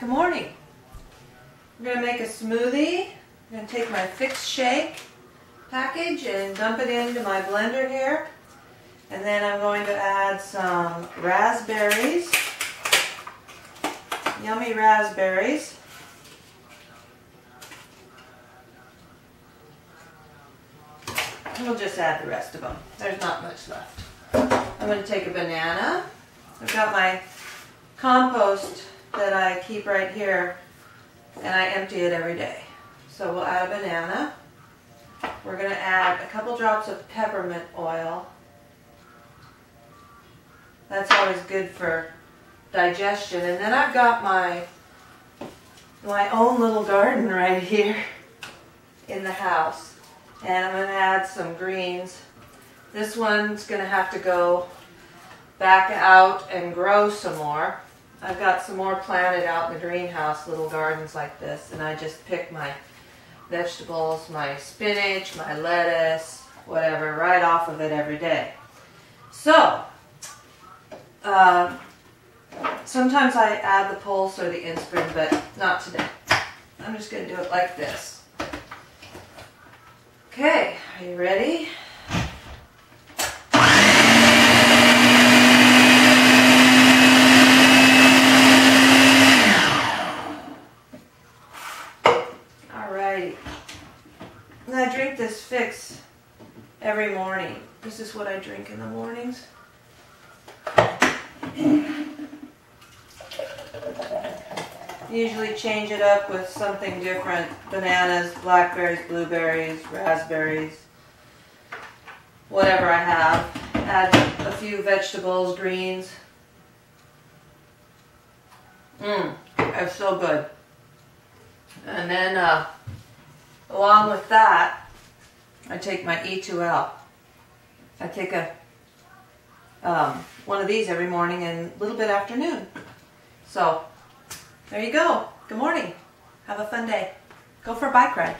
Good morning. I'm going to make a smoothie. I'm going to take my Fixx shake package and dump it into my blender here. And then I'm going to add some raspberries, yummy raspberries. We'll just add the rest of them. There's not much left. I'm going to take a banana. I've got my compost that I keep right here, and I empty it every day. So we'll add a banana. We're going to add a couple drops of peppermint oil. That's always good for digestion. And then I've got my own little garden right here in the house. And I'm going to add some greens. This one's going to have to go back out and grow some more. I've got some more planted out in the greenhouse, little gardens like this, and I just pick my vegetables, my spinach, my lettuce, whatever, right off of it every day. So, sometimes I add the pulse or the insprin, but not today. I'm just going to do it like this. Okay, are you ready? And I drink this Fixx every morning. This is what I drink in the mornings. Usually change it up with something different. Bananas, blackberries, blueberries, raspberries, whatever I have. Add a few vegetables, greens. It's so good. And then along with that, I take my E2L. I take one of these every morning and a little bit afternoon. So, there you go. Good morning. Have a fun day. Go for a bike ride.